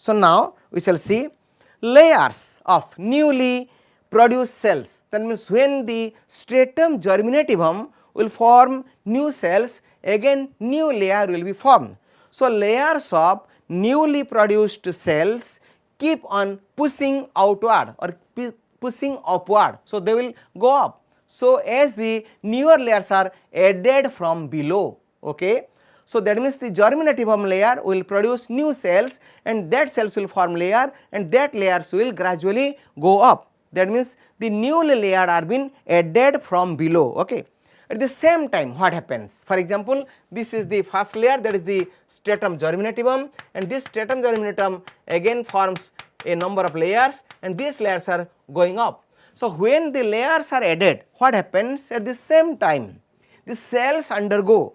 So, now we shall see layers of newly produced cells. That means, when the stratum germinativum will form new cells, again new layer will be formed. So, layers of newly produced cells keep on pushing outward or pushing upward. So, they will go up. So, as the newer layers are added from below. Okay. So, that means the germinativum layer will produce new cells and that cells will form layer and that layers will gradually go up. That means the new layer are being added from below. Okay. At the same time, what happens? For example, this is the first layer, that is the stratum germinativum, and this stratum germinativum again forms a number of layers and these layers are going up. So, when the layers are added, what happens? At the same time, the cells undergo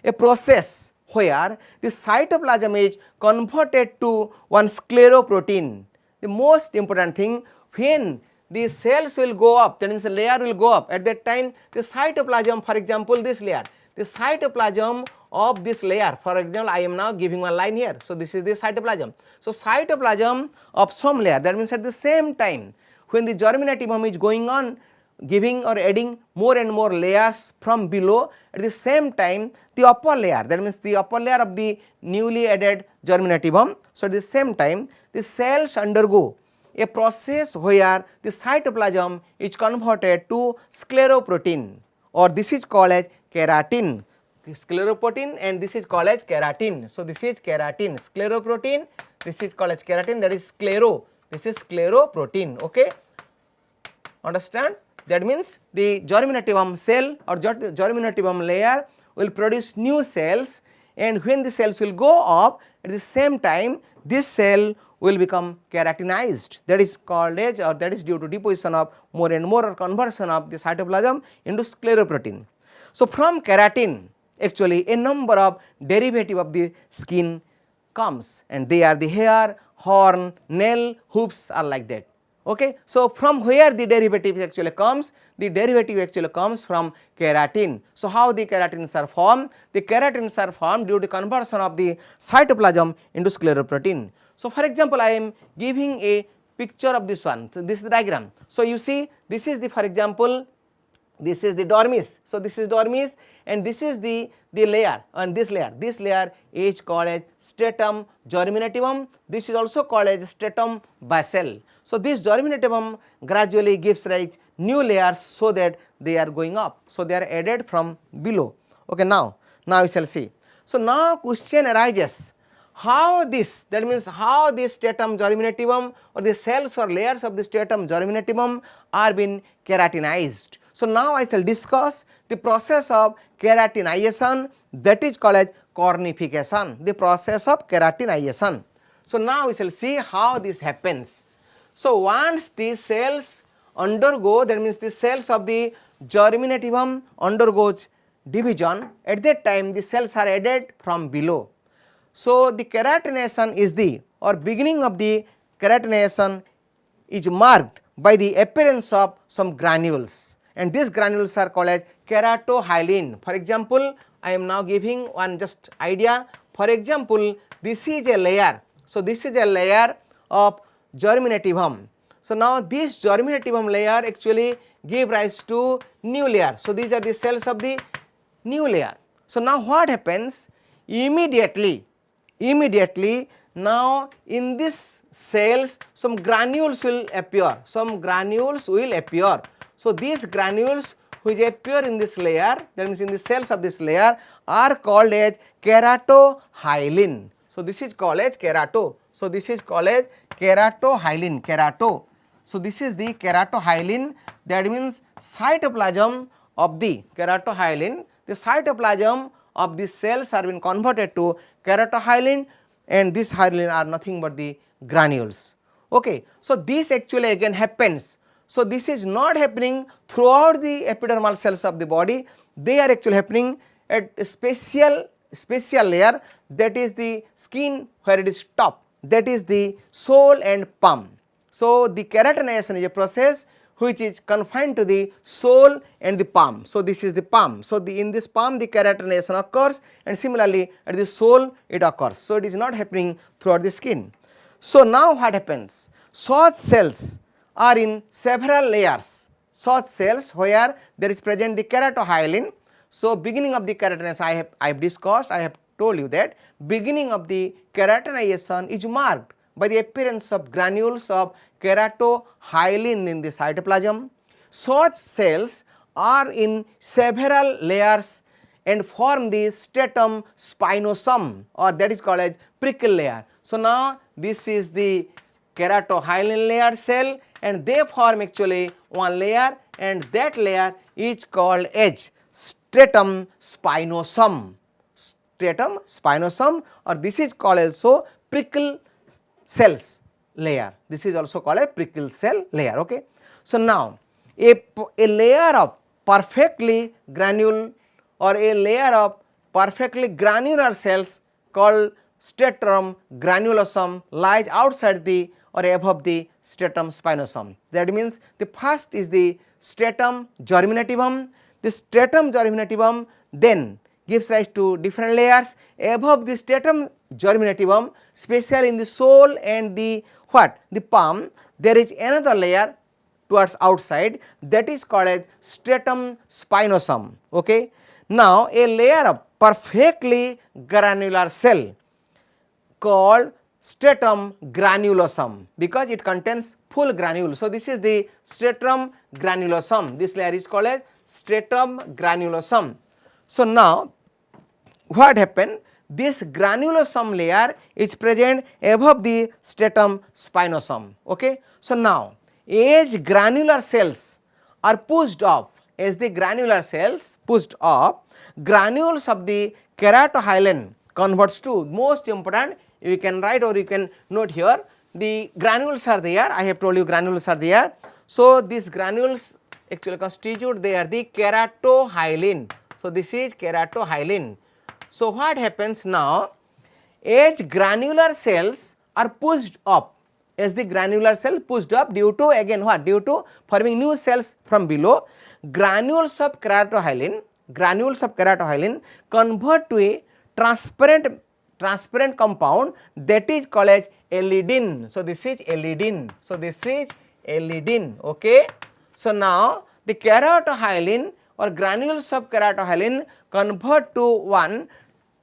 a process where the cytoplasm is converted to one scleroprotein. The most important thing, when the cells will go up, that means the layer will go up, at that time the cytoplasm, for example this layer, the cytoplasm of this layer, for example I am now giving one line here. So, this is the cytoplasm. So, cytoplasm of some layer, that means at the same time when the germinativum is going on giving or adding more and more layers from below, at the same time the upper layer, that means the upper layer of the newly added germinativum. So, at the same time the cells undergo a process where the cytoplasm is converted to scleroprotein, or this is called as keratin. Scleroprotein and this is called as keratin. So, this is keratin, scleroprotein, this is called as keratin, that is sclero, this is scleroprotein. Okay. Understand? That means the germinativum cell or germinativum layer will produce new cells, and when the cells will go up, at the same time this cell will become keratinized, that is called as, or that is due to deposition of more and more or conversion of the cytoplasm into scleroprotein. So, from keratin actually a number of derivative of the skin comes, and they are the hair, horn, nail, hooves are like that. Okay. So, from where the derivative actually comes? The derivative actually comes from keratin. So, how the keratins are formed? The keratins are formed due to conversion of the cytoplasm into scleroprotein. So, for example, I am giving a picture of this one. So, this is the diagram. So, you see this is the, for example, this is the dermis. So, this is dermis and this is the layer, and this layer is called as stratum germinativum. This is also called as stratum basal. So, this germinativum gradually gives rise new layers, so that they are going up. So, they are added from below. Okay, now we shall see. So, now question arises, how this, that means how this stratum germinativum or the cells or layers of the stratum germinativum are being keratinized. So, now I shall discuss the process of keratinization, that is called as cornification, the process of keratinization. So, now we shall see how this happens. So, once these cells undergo, that means the cells of the germinativum undergoes division, at that time the cells are added from below. So, the keratinization is the, or beginning of the keratinization is marked by the appearance of some granules, and these granules are called as keratohyalin. For example, I am now giving one just idea. For example, this is a layer. So, this is a layer of germinativum. So, now this germinativum layer actually give rise to new layer. So, these are the cells of the new layer. So, now what happens? Immediately now in this cells some granules will appear, So, these granules which appear in this layer, that means in the cells of this layer, are called as keratohyalin. So, this is called as keratohyalin, So, this is the keratohyalin, that means cytoplasm of the keratohyalin, the cytoplasm of the cells are being converted to keratohyalin, and this hyalin are nothing but the granules. Okay. So, this actually again happens. So, this is not happening throughout the epidermal cells of the body, they are actually happening at a special layer, that is the skin where it is top, that is the sole and palm. So, the keratinization is a process which is confined to the sole and the palm. So, this is the palm. So, in this palm the keratinization occurs, and similarly at the sole it occurs. So, it is not happening throughout the skin. So now what happens? Such cells are in several layers. Such cells where there is present the keratohyalin. So beginning of the keratinase I have discussed, I have told you that beginning of the keratinization is marked by the appearance of granules of keratohyalin in the cytoplasm. Such cells are in several layers and form the stratum spinosum, or that is called as prickle layer. So now this is the keratohyalin layer cell and they form actually one layer, and that layer is called as stratum spinosum. Stratum spinosum, or this is called also prickle cells layer. This is also called a prickle cell layer. Okay. So now a layer of perfectly granule or a layer of perfectly granular cells called stratum granulosum lies outside the or above the stratum spinosum. That means the first is the stratum germinativum. The stratum germinativum then gives rise to different layers. Above the stratum germinativum, especially in the sole and the what? The palm, there is another layer towards outside, that is called as stratum spinosum. Okay. Now a layer of perfectly granular cell called stratum granulosum, because it contains full granule. So this is the stratum granulosum. This layer is called as stratum granulosum. So now what happened? This granulosum layer is present above the stratum spinosum. Okay. So now as granular cells are pushed off, as the granular cells pushed off, granules of the keratohyalin converts to, most important, you can write or you can note here, the granules are there, I have told you granules are there. So these granules actually constitute, they are the keratohyalin. So this is keratohyalin. So what happens now? As granular cells are pushed up, as the granular cell pushed up due to, again what? Due to forming new cells from below, granules of keratohyalin convert to a transparent compound, that is called as elidin. So this is elidin. So this is elidin. Okay. So now the keratohyalin or granules of keratohyalin convert to one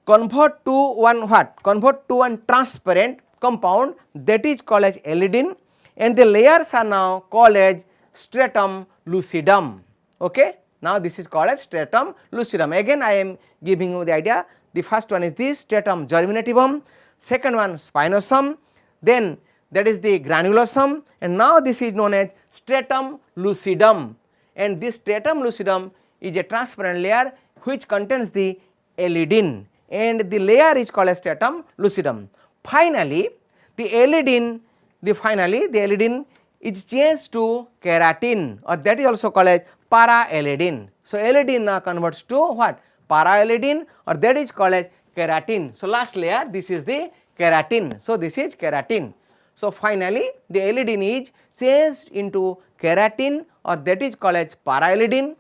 what? Convert to one transparent compound, that is called as elidin, and the layers are now called as stratum lucidum. Okay. Now this is called as stratum lucidum. Again I am giving you the idea. The first one is this stratum germinativum, second one spinosum, then that is the granulosum, and now this is known as stratum lucidum, and this stratum lucidum is a transparent layer which contains the elidin, and the layer is called as stratum lucidum. Finally, the elidin is changed to keratin, or that is also called as para-elidin. So elidin now converts to what? Para-elidin, or that is called as keratin. So last layer, this is the keratin. So this is keratin. So finally the elidin is changed into keratin, or that is called as para-elidin.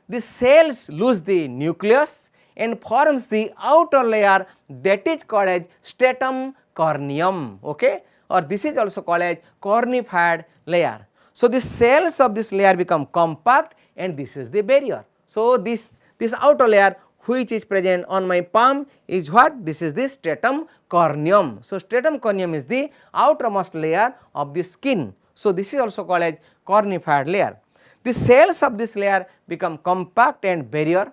The cells lose the nucleus and forms the outer layer, that is called as stratum corneum. Okay. Or this is also called as cornified layer. So the cells of this layer become compact, and this is the barrier. So this outer layer which is present on my palm is what? This is the stratum corneum. So stratum corneum is the outermost layer of the skin. So this is also called as cornified layer. The cells of this layer become compact and barrier.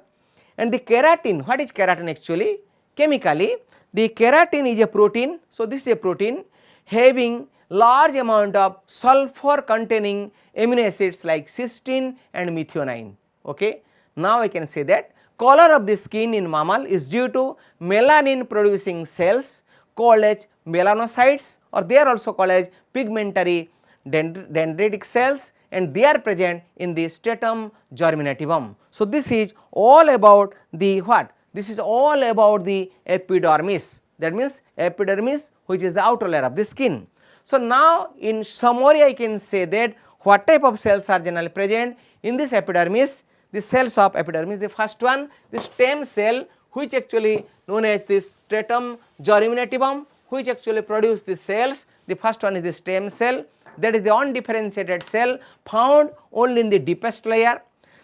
And the keratin, what is keratin actually? Chemically, the keratin is a protein. So this is a protein having large amount of sulfur containing amino acids like cysteine and methionine. Okay. Now I can say that color of the skin in mammal is due to melanin producing cells called as melanocytes, or they are also called as pigmentary dendritic cells, and they are present in the stratum germinativum. So this is all about the what? This is all about the epidermis. That means epidermis, which is the outer layer of the skin. So now in summary I can say that what type of cells are generally present in this epidermis. The cells of epidermis, the first one, the stem cell, which actually known as this stratum germinativum, which actually produce the cells The first one is the stem cell, that is the undifferentiated cell found only in the deepest layer.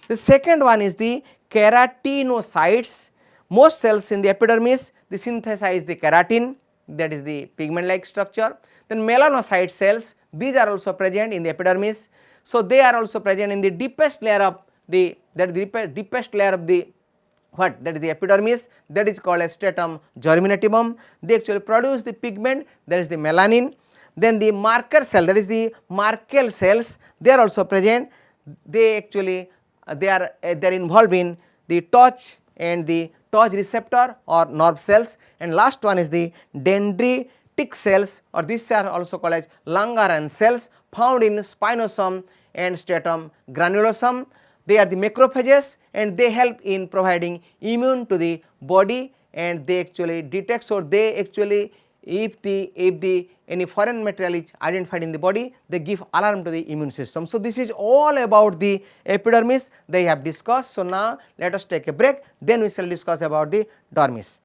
The second one is the keratinocytes. Most cells in the epidermis, they synthesize the keratin, that is the pigment like structure. Then melanocyte cells, these are also present in the epidermis. So, they are also present in the deepest layer of the, that is the deepest layer of the what, that is the epidermis, that is called as stratum germinativum. They actually produce the pigment, that is the melanin. Then the marker cell, that is the Merkel cells, they are also present. They actually they are involved in the touch and the touch receptor or nerve cells. And last one is the dendritic cells, or these are also called as Langerhans cells, found in spinosome and stratum granulosum. They are the macrophages and they help in providing immune to the body, and they actually detect, or they actually, if the any foreign material is identified in the body, they give alarm to the immune system. So, this is all about the epidermis they have discussed. So, now let us take a break, then we shall discuss about the dermis.